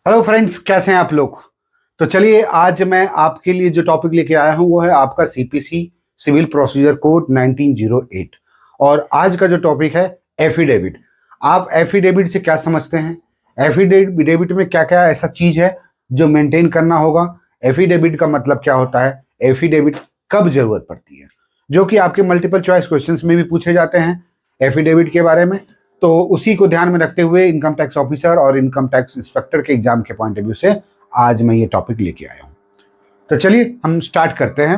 Hello friends, कैसे हैं आप लोग। तो चलिए आज मैं आपके लिए जो टॉपिक लेके आया हूं वो है आपका सीपीसी सिविल प्रोसीजर कोड 1908। और आज का जो टॉपिक है एफिडेविट। आप एफिडेविट से क्या समझते हैं, एफिडेविट में क्या क्या ऐसा चीज है जो मेंटेन करना होगा, एफिडेविट का मतलब क्या होता है, एफिडेविट कब जरूरत पड़ती है, जो कि आपके मल्टीपल चॉइस क्वेश्चंस में भी पूछे जाते हैं एफिडेविट के बारे में। तो उसी को ध्यान में रखते हुए इनकम टैक्स ऑफिसर और इनकम टैक्स इंस्पेक्टर के एग्जाम के पॉइंट ऑफ व्यू से आज मैं ये टॉपिक लेके आया हूँ। तो चलिए हम स्टार्ट करते हैं।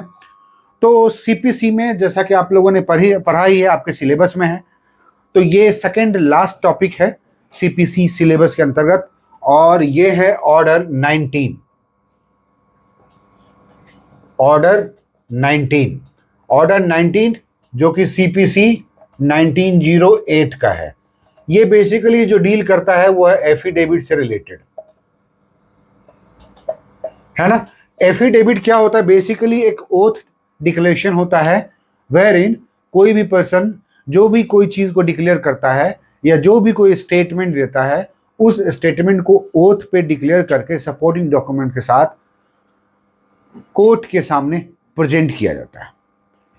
तो सीपीसी में जैसा कि आप लोगों ने पढ़ा ही है, आपके सिलेबस में है, तो ये सेकंड लास्ट टॉपिक है सीपीसी सिलेबस के अंतर्गत, और ये है ऑर्डर 19। ऑर्डर 19 जो कि सीपीसी 1908 का है। ये बेसिकली जो डील करता है वो है एफिडेविट से रिलेटेड, है ना। एफिडेविट क्या होता है, बेसिकली एक ओथ डिक्लेरेशन होता है वेयर इन कोई भी पर्सन जो भी कोई चीज को डिक्लेयर करता है या जो भी कोई स्टेटमेंट देता है, उस स्टेटमेंट को ओथ पे डिक्लेयर करके सपोर्टिंग डॉक्यूमेंट के साथ कोर्ट के सामने प्रेजेंट किया जाता है,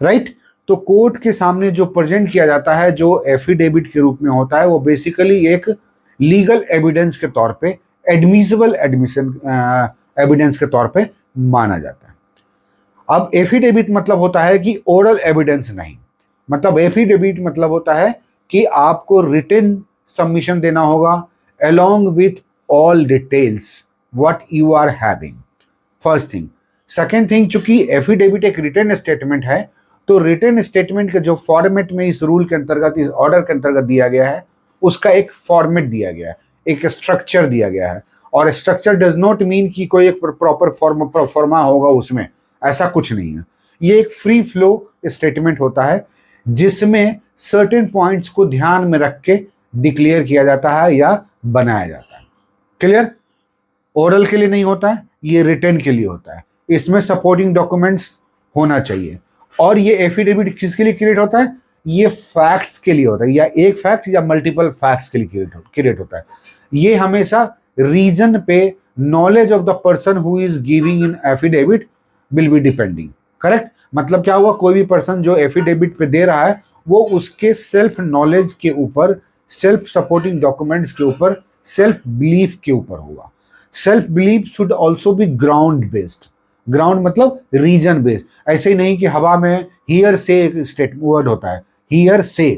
राइट। तो कोर्ट के सामने जो प्रेजेंट किया जाता है, जो एफिडेविट के रूप में होता है, वो बेसिकली एक लीगल एविडेंस के तौर पे, एडमिसिबल एविडेंस के तौर पे माना जाता है। अब एफिडेविट मतलब होता है कि ओरल एविडेंस नहीं, मतलब एफिडेविट मतलब होता है कि आपको रिटन सबमिशन देना होगा along with all details what you are having, first thing. Second thing, चूंकि एफिडेविट एक रिटन स्टेटमेंट है, तो रिटन स्टेटमेंट के जो फॉर्मेट में इस रूल के अंतर्गत, इस ऑर्डर के अंतर्गत दिया गया है, उसका एक फॉर्मेट दिया गया है, एक स्ट्रक्चर दिया गया है। और स्ट्रक्चर डज नॉट मीन कि कोई एक प्रॉपर फॉर्मा होगा उसमें, ऐसा कुछ नहीं है। ये एक फ्री फ्लो स्टेटमेंट होता है जिसमें सर्टेन पॉइंट्स को ध्यान में रख के डिक्लेयर किया जाता है या बनाया जाता है। क्लियर? ओरल के लिए नहीं होता है, ये रिटन के लिए होता है। इसमें सपोर्टिंग डॉक्यूमेंट्स होना चाहिए। और ये एफिडेविट किसके लिए क्रिएट होता है, ये फैक्ट्स के लिए होता है, या एक फैक्ट या मल्टीपल फैक्ट्स के लिए क्रिएट होता है। ये हमेशा रीजन पे knowledge of the person who is giving in affidavit will be depending. Correct? मतलब क्या हुआ, कोई भी पर्सन जो एफिडेविट पे दे रहा है वो उसके सेल्फ नॉलेज के ऊपर, सेल्फ सपोर्टिंग डॉक्यूमेंट्स के ऊपर, सेल्फ बिलीफ के ऊपर होगा। Self belief should also B ground based. Ground मतलब रीजन बेस्ड, ऐसे ही नहीं कि हवा में हियर से एक स्टेट वर्ड होता है, हियर से।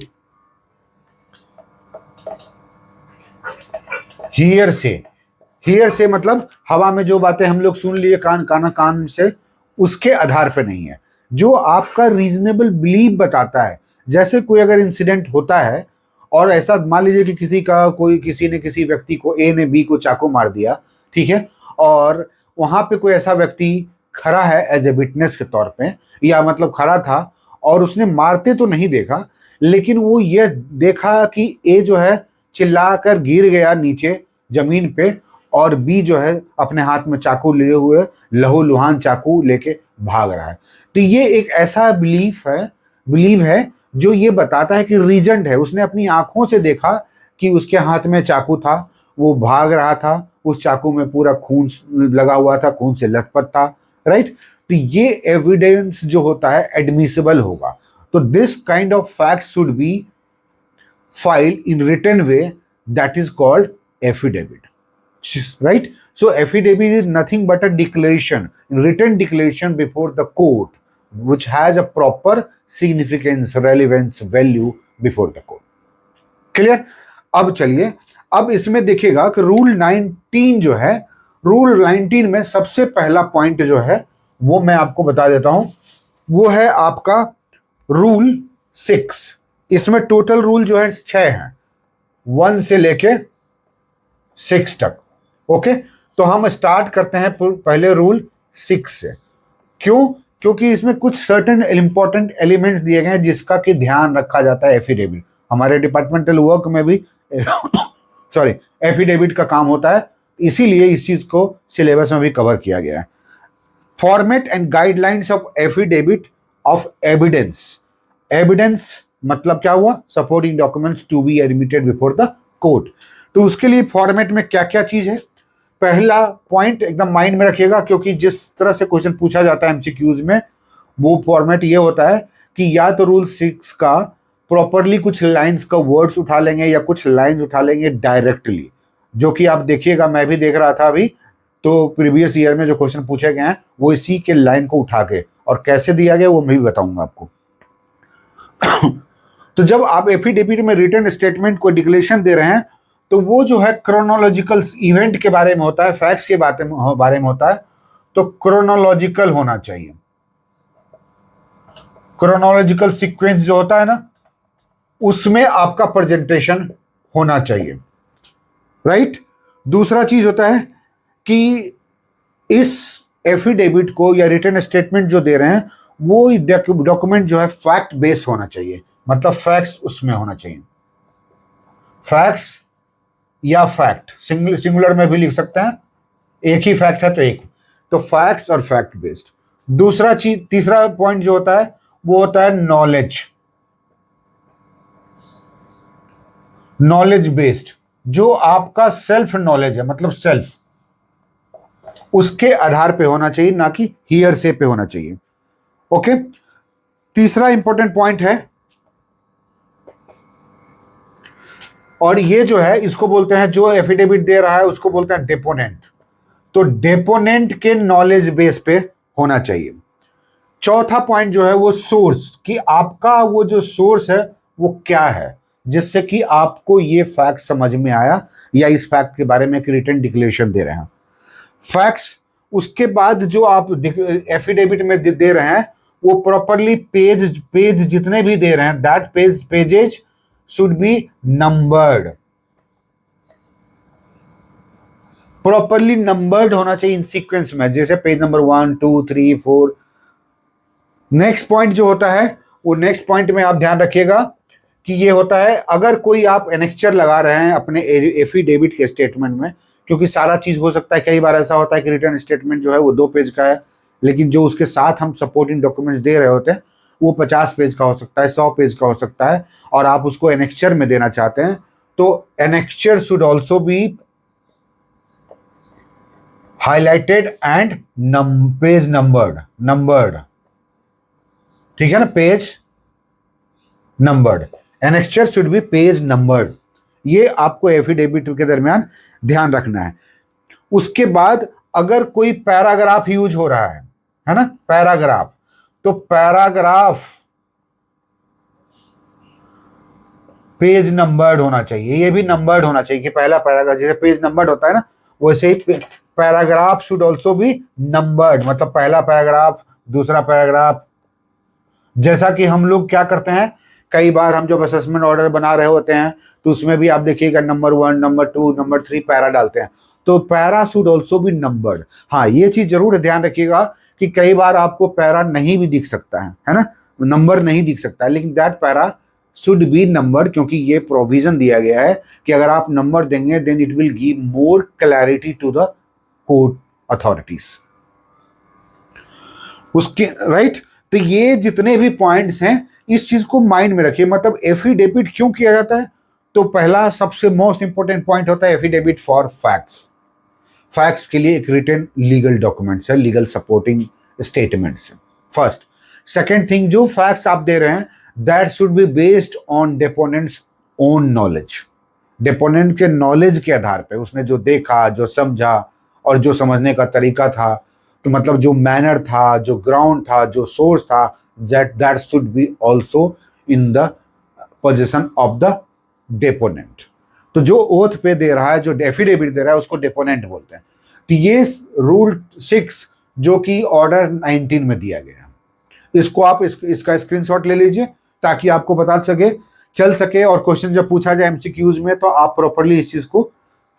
हियर से मतलब हवा में जो बातें हम लोग सुन लिए कान से, उसके आधार पे नहीं है। जो आपका रीजनेबल बिलीफ बताता है, जैसे कोई अगर इंसिडेंट होता है और ऐसा मान लीजिए कि किसी ने किसी व्यक्ति को, ए ने बी को चाकू मार दिया, ठीक है, और वहां पे कोई ऐसा व्यक्ति खड़ा है एज ए विटनेस के तौर पे, या मतलब खड़ा था और उसने मारते तो नहीं देखा, लेकिन वो ये देखा कि ए जो है चिल्लाकर गिर गया नीचे जमीन पे, और बी जो है अपने हाथ में चाकू लिए हुए लहूलुहान चाकू लेके भाग रहा है। तो ये एक ऐसा बिलीव है जो ये बताता है कि रीजन है, उसने अपनी आंखों से देखा कि उसके हाथ में चाकू था, वो भाग रहा था, उस चाकू में पूरा खून लगा हुआ था, खून से लथपथ था, राइट। तो ये एविडेंस जो होता है एडमिसिबल होगा। तो this kind of fact should be filed in written way, that is called affidavit, right? So affidavit is nothing but a declaration, written declaration before the court, which has a proper significance, relevance, value before the court. Clear? अब चलिए, अब इसमें देखिएगा कि rule 19 जो है, rule 19 में सबसे पहला पॉइंट जो है वो मैं आपको बता देता हूं, वो है आपका रूल 6। इसमें टोटल रूल जो है 6 है, 1 से लेके 6 तक। ओके, तो हम स्टार्ट करते हैं पहले रूल 6 से। क्यों? क्योंकि इसमें कुछ सर्टेन इंपॉर्टेंट एलिमेंट्स दिए गए हैं जिसका कि ध्यान रखा जाता है एफिडेविट। हमारे डिपार्टमेंटल वर्क में भी सॉरी एफिडेविट का काम होता है, इसीलिए इस चीज को सिलेबस में भी कवर किया गया है। Format and guidelines of affidavit of evidence. Evidence मतलब क्या हुआ, supporting documents to be admitted before the court. तो उसके लिए फॉर्मेट में क्या क्या चीज है, पहला पॉइंट एकदम माइंड में रखिएगा, क्योंकि जिस तरह से क्वेश्चन पूछा जाता है एमसीक्यूज में, वो फॉर्मेट ये होता है कि या तो रूल 6 का प्रॉपरली कुछ लाइंस का वर्ड्स उठा लेंगे या कुछ लाइंस उठा लेंगे डायरेक्टली, जो कि आप देखिएगा, मैं भी देख रहा था अभी, तो प्रीवियस ईयर में जो क्वेश्चन पूछे गए हैं वो इसी के लाइन को उठा के, और कैसे दिया गया वो मैं भी बताऊंगा आपको। तो जब आप एफिडेविट में रिटन स्टेटमेंट को डिक्लेरेशन दे रहे हैं, तो वो जो है क्रोनोलॉजिकल इवेंट के बारे में होता है, फैक्ट्स के बारे में होता है, तो क्रोनोलॉजिकल होना चाहिए। क्रोनोलॉजिकल सीक्वेंस जो होता है ना, उसमें आपका प्रेजेंटेशन होना चाहिए, राइट। दूसरा चीज होता है कि इस एफिडेविट को या रिटन स्टेटमेंट जो दे रहे हैं वो डॉक्यूमेंट जो है फैक्ट बेस्ड होना चाहिए, मतलब फैक्ट्स उसमें होना चाहिए। फैक्ट्स या फैक्ट सिंगुलर में भी लिख सकते हैं, एक ही फैक्ट है तो एक, तो फैक्ट्स और फैक्ट बेस्ड। दूसरा चीज, तीसरा पॉइंट जो होता है वो होता है नॉलेज, नॉलेज बेस्ड, जो आपका सेल्फ नॉलेज है, मतलब सेल्फ, उसके आधार पे होना चाहिए, ना कि हियर से पे होना चाहिए। ओके, तीसरा इंपॉर्टेंट पॉइंट है, और ये जो है इसको बोलते हैं, जो एफिडेविट दे रहा है उसको बोलते हैं डेपोनेंट, तो डेपोनेंट के नॉलेज बेस पे होना चाहिए। चौथा पॉइंट जो है वो सोर्स, कि आपका वो जो सोर्स है वो क्या है, जिससे कि आपको ये फैक्ट समझ में आया या इस फैक्ट के बारे में एक रिटन डिक्लेरेशन दे रहे हैं। फैक्ट्स, उसके बाद जो आप एफिडेविट में दे रहे हैं वो प्रॉपरली पेज जितने भी दे रहे हैं, that pages should be numbered, properly numbered होना चाहिए इन सीक्वेंस में, जैसे पेज नंबर 1 2 3 4। नेक्स्ट पॉइंट जो होता है वो नेक्स्ट पॉइंट में आप ध्यान रखिएगा कि ये होता है, अगर कोई आप एनेक्चर लगा रहे हैं अपने एफिडेविट के स्टेटमेंट में, क्योंकि सारा चीज हो सकता है, कई बार ऐसा होता है कि रिटर्न स्टेटमेंट जो है वो 2 पेज का है, लेकिन जो उसके साथ हम सपोर्टिंग डॉक्यूमेंट्स दे रहे होते हैं वो 50 पेज का हो सकता है, 100 पेज का हो सकता है, और आप उसको एनेक्चर में देना चाहते हैं, तो annexure should also B highlighted and page numbered, ठीक है ना, page numbered, annexure should be page numbered. ये आपको एफिडेविट के दरमियान ध्यान रखना है। उसके बाद अगर कोई पैराग्राफ यूज हो रहा है ना, पैराग्राफ, तो पैराग्राफ पेज नंबर्ड होना चाहिए, ये भी नंबर्ड होना चाहिए कि पहला पैराग्राफ, जैसे पेज नंबर्ड होता है ना, वैसे ही paragraph should also be numbered, मतलब पहला पैराग्राफ, दूसरा पैराग्राफ। जैसा कि हम लोग क्या करते हैं, कई बार हम जब असेसमेंट ऑर्डर बना रहे होते हैं तो उसमें भी आप देखिएगा नंबर 1, नंबर 2, नंबर 3 पैरा डालते हैं, तो para should also be numbered. हाँ, ये चीज जरूर ध्यान रखिएगा कि कई बार आपको पैरा नहीं भी दिख सकता है ना, नंबर नहीं दिख सकता है, लेकिन that para should be numbered, क्योंकि ये प्रोविजन दिया गया है कि अगर आप नंबर देंगे then it will give more clarity to the court authorities, उसके राइट। तो ये जितने भी पॉइंट्स हैं इस चीज को माइंड में रखिए। मतलब एफिडेविट क्यों किया जाता है, तो पहला सबसे मोस्ट इंपॉर्टेंट पॉइंट होता है एफिडेविट फॉर फैक्ट्स, फैक्ट्स के लिए एक रिटन लीगल डॉक्यूमेंट्स है, लीगल सपोर्टिंग स्टेटमेंट्स है, फर्स्ट। सेकेंड थिंग, जो फैक्ट्स आप दे रहे हैं that should be based on deponent's own knowledge, deponent के नॉलेज के आधार पे, उसने जो देखा, जो समझा और जो समझने का तरीका था, तो मतलब जो मैनर था, जो ग्राउंड था, जो सोर्स था, that should be also in the possession of the deponent। तो जो ओथ पे दे रहा है, जो एफिडेविट दे रहा है, उसको डेपोनेंट बोलते हैं। तो ये रूल 6 जो कि ऑर्डर 19 में दिया गया है, इसको आप इसका स्क्रीनशॉट ले लीजिए ताकि आपको पता चल सके, और क्वेश्चन जब पूछा जाए एमसीक्यूज में तो आप प्रॉपरली इस चीज को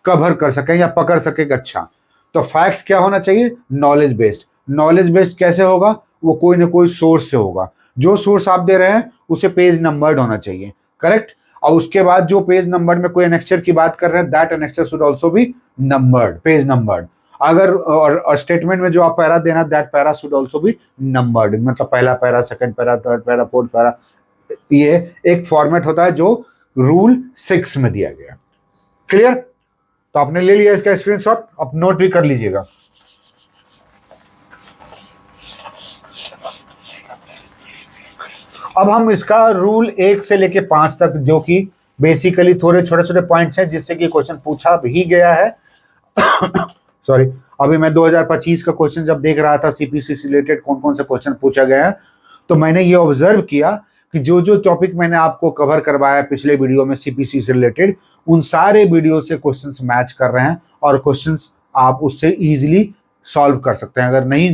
कवर कर सकें या पकड़ सकें। अच्छा, तो फैक्ट्स क्या होना चाहिए, नॉलेज बेस्ड। नॉलेज बेस्ड कैसे होगा, वो कोई ना कोई सोर्स से होगा, जो सोर्स आप दे रहे हैं उसे पेज नंबर्ड होना चाहिए, करेक्ट। और उसके बाद जो पेज नंबर में कोई एनेक्चर की बात कर रहे हैं, that annexure should also be numbered, page numbered. अगर और स्टेटमेंट में जो आप पैरा देना, that para should also be numbered, मतलब पहला para, second para, third para, fourth para. ये एक फॉर्मेट होता है जो रूल 6 में दिया गया। क्लियर। तो आपने ले लिया इसका स्क्रीनशॉट, आप नोट भी कर लीजिएगा। अब हम इसका रूल 1 से लेके 5 तक, जो कि बेसिकली थोड़े छोटे छोटे पॉइंट्स हैं जिससे कि क्वेश्चन पूछा भी गया है। सॉरी, अभी मैं 2025 का क्वेश्चन जब देख रहा था सीपीसी से रिलेटेड कौन कौन से क्वेश्चन पूछा गया है, तो मैंने ये ऑब्जर्व किया कि जो जो टॉपिक मैंने आपको कवर करवाया पिछले वीडियो में सीपीसी से रिलेटेड, उन सारे वीडियो से क्वेश्चंस मैच कर रहे हैं और क्वेश्चंस आप उससे इजीली सॉल्व कर सकते हैं। अगर नहीं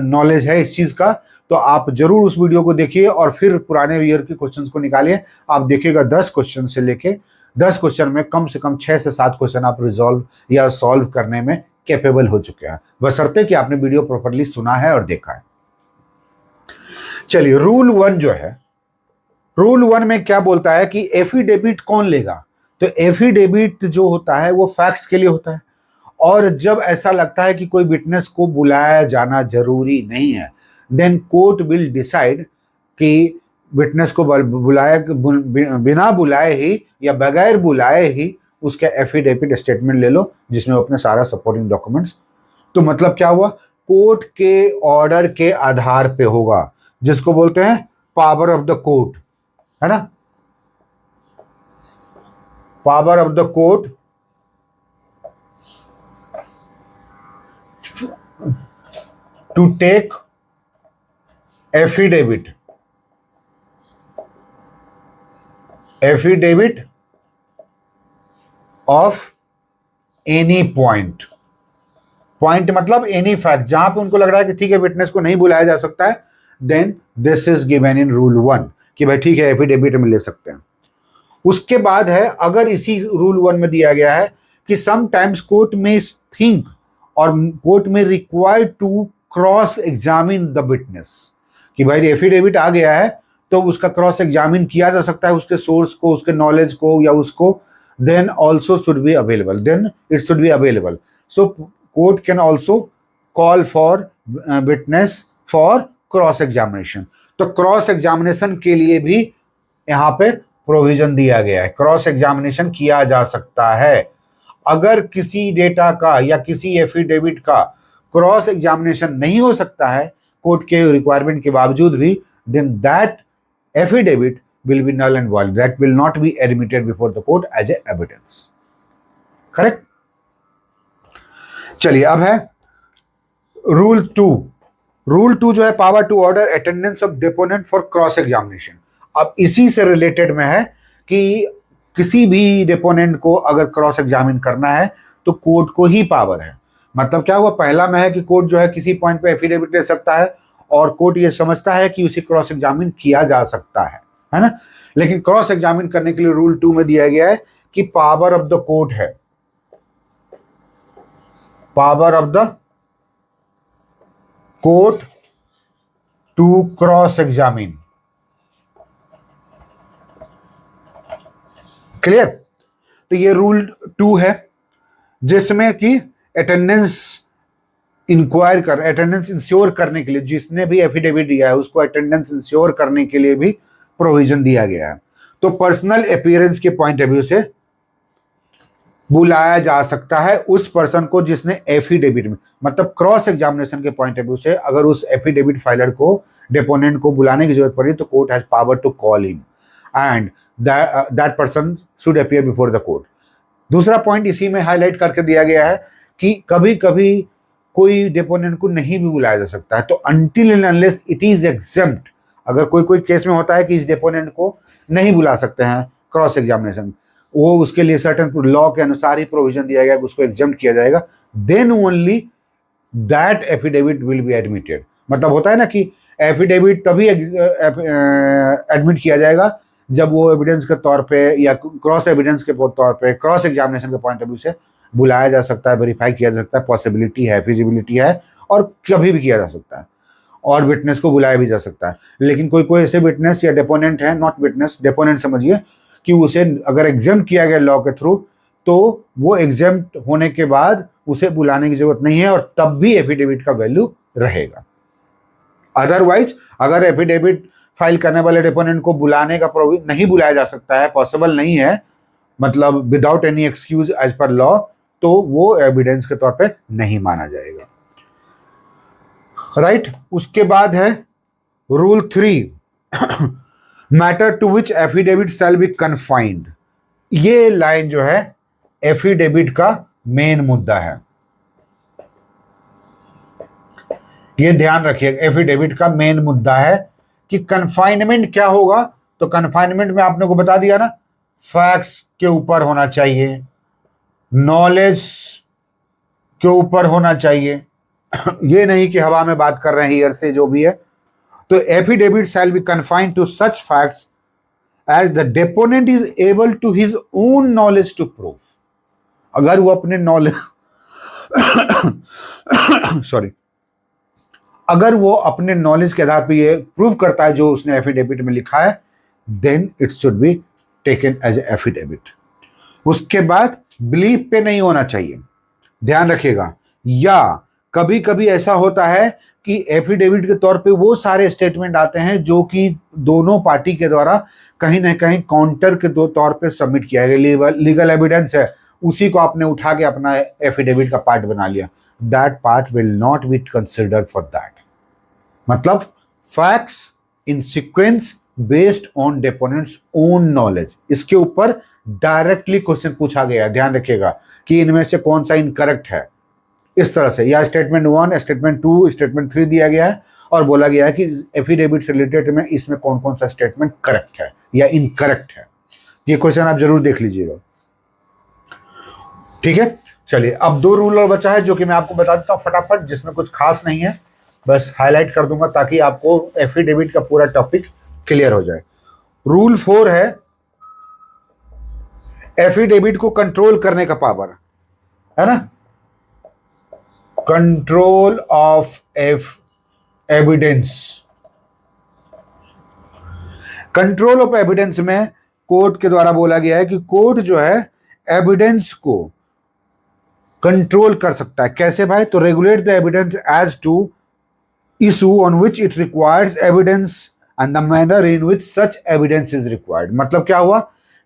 नॉलेज है इस चीज़ का तो आप जरूर उस वीडियो को देखिए और फिर पुराने ईयर के क्वेश्चंस को निकालिए। आप देखिएगा 10 क्वेश्चन से लेके 10 क्वेश्चन में कम से कम 6 से 7 क्वेश्चन आप रिजॉल्व या सॉल्व करने में कैपेबल हो चुके हैं, बशर्ते कि आपने वीडियो प्रॉपर्ली सुना है और देखा है। चलिए, रूल 1 जो है, रूल 1 में क्या बोलता है कि एफिडेविट कौन लेगा। तो एफिडेविट जो होता है वो फैक्ट्स के लिए होता है, और जब ऐसा लगता है कि कोई विटनेस को बुलाया जाना जरूरी नहीं है, देन कोर्ट विल डिसाइड कि विटनेस को बुलाए बिना बुलाए ही या बगैर बुलाए ही उसका एफिडेविट स्टेटमेंट ले लो, जिसमें अपने सारा सपोर्टिंग डॉक्यूमेंट्स। तो मतलब क्या हुआ, कोर्ट के ऑर्डर के आधार पे होगा, जिसको बोलते हैं पावर ऑफ द कोर्ट, है ना। Power of the court to take affidavit of any point. Point मतलब एनी फैक्ट, जहां पे उनको लग रहा है कि ठीक है विटनेस को नहीं बुलाया जा सकता है, then this is given in rule 1 कि भाई ठीक है एफिडेविट में ले सकते हैं। उसके बाद है, अगर इसी रूल 1 में दिया गया है कि समटाइम्स कोर्ट में थिंक और कोर्ट में required to cross examine the witness, कि भाई एफिडेविट आ गया है तो उसका क्रॉस एग्जामिन किया जा सकता है, उसके सोर्स को, उसके नॉलेज को या उसको, then also should be available, then it should be available. So court can also call for witness for cross examination. तो क्रॉस एग्जामिनेशन के लिए भी यहाँ पे प्रोविजन दिया गया है, क्रॉस एग्जामिनेशन किया जा सकता है। अगर किसी डेटा का या किसी एफिडेविट का क्रॉस एग्जामिनेशन नहीं हो सकता है कोर्ट के रिक्वायरमेंट के बावजूद भी, then that affidavit will be null and void, that will not be admitted before the court as a evidence, correct. चलिए, अब है रूल 2। रूल 2 जो है, power to order attendance of deponent for cross examination. अब इसी से related में है कि किसी भी डिपोनेंट को अगर क्रॉस एग्जामिन करना है तो कोर्ट को ही पावर है। मतलब क्या हुआ, पहला में है कि कोर्ट जो है किसी पॉइंट पे एफिडेविट ले सकता है और कोर्ट ये समझता है कि उसे क्रॉस एग्जामिन किया जा सकता है ना। लेकिन क्रॉस एग्जामिन करने के लिए रूल 2 में दिया गया है कि पावर ऑफ द कोर्ट है, power of the court to cross examine. Clear. तो ये रूल 2 है जिसमें कि अटेंडेंस अटेंडेंस इंश्योर करने के लिए, जिसने भी एफिडेविट दिया है उसको अटेंडेंस इंश्योर करने के लिए भी प्रोविजन दिया गया है। तो पर्सनल अपीयरेंस के पॉइंट ऑफ व्यू से बुलाया जा सकता है उस पर्सन को जिसने एफिडेविट में, मतलब क्रॉस एग्जामिनेशन के पॉइंट ऑफ व्यू से अगर उस एफिडेविट फाइलर को, डिपोनेंट को बुलाने की जरूरत पड़ी तो court has power to call him and that person should appear before the court. दूसरा पॉइंट इसी में हाईलाइट करके दिया गया है कि कभी कभी कोई डिपोनेंट को नहीं भी बुलाया जा सकता है, तो until and unless it is exempt, अगर कोई केस में होता है कि इस डिपोनेंट को नहीं बुला सकते हैं क्रॉस एग्जामिनेशन, वो उसके लिए सर्टेन लॉ के अनुसार ही प्रोविजन दिया गया, उसको एग्जेम्प्ट किया जाएगा, then only that affidavit will be admitted. मतलब होता है ना कि एफिडेविट तभी एडमिट किया जाएगा जब वो एविडेंस के तौर पे या क्रॉस एविडेंस के तौर पे, क्रॉस एग्जामिनेशन के पॉइंट ऑफ व्यू से बुलाया जा सकता है, वेरीफाई किया जा सकता है, पॉसिबिलिटी है, फिजिबिलिटी है, और कभी भी किया जा सकता है, और विटनेस को बुलाया भी जा सकता है। लेकिन कोई ऐसे विटनेस या डेपोनेंट है, नॉट विटनेस, डेपोनेंट समझिए, कि उसे अगर एग्जेम्प्ट किया गया लॉ के थ्रू तो वो एग्जेम्प्ट होने के बाद उसे बुलाने की जरूरत नहीं है और तब भी एफिडेविट का वैल्यू रहेगा। अदरवाइज अगर एफिडेविट फाइल करने वाले डिपोनेंट को बुलाने का नहीं बुलाया जा सकता है, पॉसिबल नहीं है, मतलब without any excuse as per law, तो वो एविडेंस के तौर पे नहीं माना जाएगा। राइट उसके बाद है rule 3, matter to which affidavit shall be confined. ये लाइन जो है एफिडेविट का मेन मुद्दा है, ये ध्यान रखिएगा। एफिडेविट का मेन मुद्दा है कि कन्फाइनमेंट क्या होगा। तो कन्फाइनमेंट में आपने को बता दिया ना, फैक्ट्स के ऊपर होना चाहिए, नॉलेज के ऊपर होना चाहिए, ये नहीं कि हवा में बात कर रहे हैं हियर से जो भी है। तो affidavit shall be confined to such facts as the deponent is able to his own knowledge to prove. अगर वो अपने नॉलेज सॉरी, अगर वो अपने नॉलेज के आधार पर ये प्रूव करता है जो उसने एफिडेविट में लिखा है, then it should be taken as affidavit. उसके बाद बिलीफ पे नहीं होना चाहिए, ध्यान रखिएगा। या कभी कभी ऐसा होता है कि एफिडेविट के तौर पे वो सारे स्टेटमेंट आते हैं जो कि दोनों पार्टी के द्वारा कहीं ना कहीं काउंटर के तौर पे सबमिट किया गया, लीगल एविडेंस है, उसी को आपने उठा के अपना एफिडेविट का पार्ट बना लिया। That part will not be considered for that. मतलब facts in sequence based on deponent's own knowledge, इसके ऊपर डायरेक्टली क्वेश्चन पूछा गया, ध्यान रखिएगा कि इनमें से कौन सा इनकरेक्ट है, इस तरह से। या स्टेटमेंट 1, स्टेटमेंट 2, स्टेटमेंट 3 दिया गया है और बोला गया है कि एफिडेविट से रिलेटेड में इसमें कौन कौन सा स्टेटमेंट करेक्ट है या इनकरेक्ट है। ये क्वेश्चन आप जरूर देख लीजिएगा, ठीक है। चलिए अब 2 रूल और बचा है जो कि मैं आपको बता देता हूं फटाफट, जिसमें कुछ खास नहीं है, बस हाईलाइट कर दूंगा ताकि आपको एफिडेविट का पूरा टॉपिक क्लियर हो जाए। रूल 4 है एफिडेविट को कंट्रोल करने का पावर, है ना, control of evidence. Control of evidence में कोर्ट के द्वारा बोला गया है कि कोर्ट जो है एविडेंस को कंट्रोल कर सकता है। कैसे भाई? तो regulate the evidence as to issue on which it requires evidence and the manner in which such evidence is required. मतलब क्या हुआ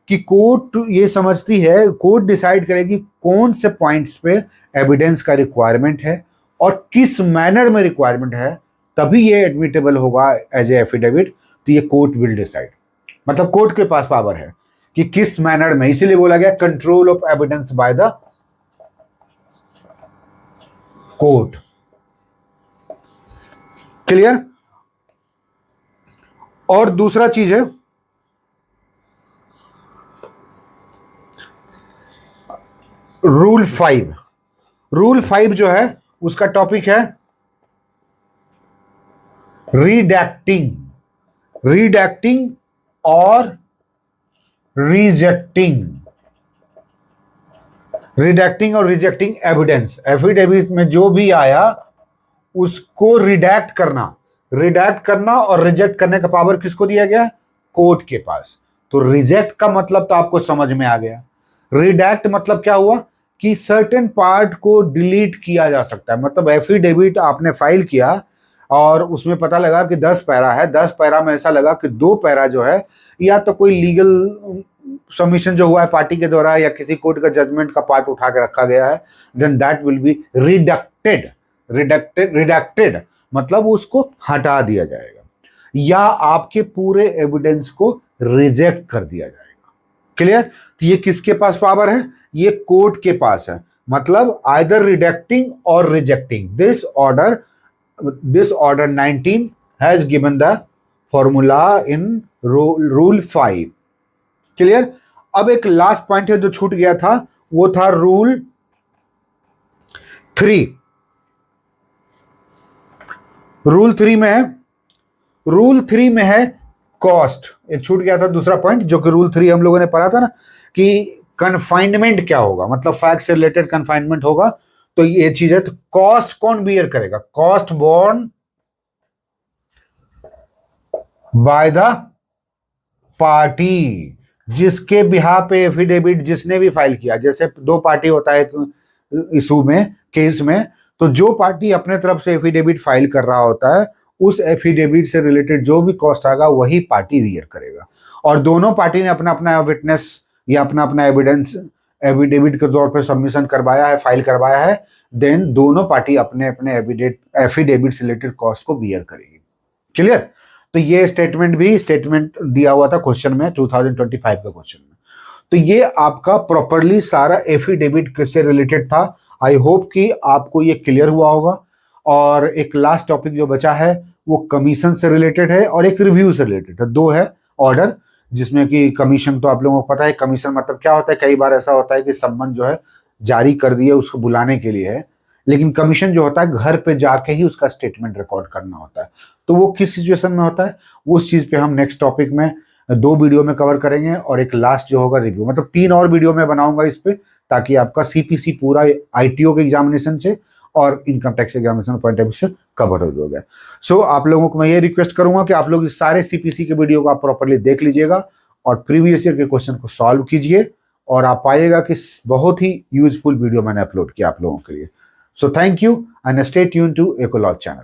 कि कोर्ट ये समझती है, कोर्ट डिसाइड करेगी कौन से पॉइंट्स पे एविडेंस का रिक्वायरमेंट है और किस मैनर में रिक्वायरमेंट है, तभी ये एडमिटेबल होगा एज ए एफिडेविट। तो ये कोर्ट विल डिसाइड, मतलब कोर्ट के पास पावर है कि किस मैनर में, इसीलिए बोला गया control of evidence by the court. Clear? और दूसरा चीज है रूल 5। रूल 5 जो है उसका टॉपिक है रीडैक्टिंग, रीडैक्टिंग और रिजेक्टिंग, रिडैक्टिंग और रिजेक्टिंग एविडेंस। एफिडेविट में जो भी आया उसको रिडैक्ट करना, रिडैक्ट करना और रिजेक्ट करने का पावर किसको दिया गया? कोर्ट के पास। तो रिजेक्ट का मतलब तो आपको समझ में आ गया। रिडैक्ट मतलब क्या हुआ कि सर्टेन पार्ट को डिलीट किया जा सकता है। मतलब एफिडेविट आपने फाइल किया और उसमें पता लगा कि 10 पैरा है, 10 पैरा में ऐसा लगा कि 2 पैरा जो है या तो कोई लीगल सबमिशन जो हुआ है पार्टी के द्वारा या किसी कोर्ट का जजमेंट का पार्ट उठा के रखा गया है, देन दैट विल बी रिडक्टेड। रिडक्टेड मतलब उसको हटा दिया जाएगा या आपके पूरे एविडेंस को रिजेक्ट कर दिया जाएगा। क्लियर? तो ये किसके पास पावर है? ये कोर्ट के पास है। मतलब आइदर रिडक्टिंग और rejecting. This order 19 has given the formula in rule 5। Clear? अब एक लास्ट पॉइंट है जो छूट गया था, वो था रूल 3। रूल 3 में है, रूल 3 में है कॉस्ट। एक छूट गया था दूसरा पॉइंट जो कि रूल 3 हम लोगों ने पढ़ा था ना कि कन्फाइनमेंट क्या होगा, मतलब फैक्ट से रिलेटेड कन्फाइनमेंट होगा। तो ये चीज है, तो कॉस्ट कौन बियर करेगा? Cost borne by the party जिसके बिहाफ पे एफिडेविट जिसने भी फाइल किया। जैसे 2 पार्टी होता है इशू में, केस में, तो जो पार्टी अपने तरफ से एफिडेविट फाइल कर रहा होता है उस एफिडेविट से रिलेटेड जो भी कॉस्ट आएगा वही पार्टी बियर करेगा। और दोनों पार्टी ने अपना अपना विटनेस या अपना अपना एविडेंस एफिडेविट के तौर पर सबमिशन करवाया है, फाइल करवाया है, देन दोनों पार्टी अपने अपने एफिडेविट से रिलेटेड कॉस्ट को बियर करेगी। क्लियर? तो ये स्टेटमेंट दिया हुआ था क्वेश्चन में, 2025 का क्वेश्चन में। तो ये आपका प्रॉपरली सारा एफिडेविट से रिलेटेड था। आई होप कि आपको ये क्लियर हुआ होगा। और एक लास्ट टॉपिक जो बचा है वो कमीशन से रिलेटेड है और एक रिव्यू से रिलेटेड है। दो है ऑर्डर, जिसमें कि कमीशन तो आप लोगों को पता है कमीशन मतलब क्या होता है। कई बार ऐसा होता है कि सम्मन जो है जारी कर दिए उसको बुलाने के लिए है, लेकिन कमीशन जो होता है घर पे जाके ही उसका स्टेटमेंट रिकॉर्ड करना होता है। तो वो किस सिचुएशन में होता है, उस चीज पे हम नेक्स्ट टॉपिक में 2 वीडियो में कवर करेंगे और एक लास्ट जो होगा रिव्यू, मतलब 3 और वीडियो में बनाऊंगा इस पे, ताकि आपका सीपीसी पूरा आईटीओ के एग्जामिनेशन से और income tax examination point of view से कवर हो जाएगा। सो आप लोगों को मैं ये रिक्वेस्ट करूंगा कि आप लोग इस सारे सीपीसी के वीडियो को आप प्रॉपरली देख लीजिएगा और प्रीवियस ईयर के क्वेश्चन को सॉल्व कीजिए, और आप पाइएगा कि बहुत ही यूजफुल वीडियो मैंने अपलोड किया आप लोगों के लिए। So thank you and stay tuned to एकोलॉज चैनल।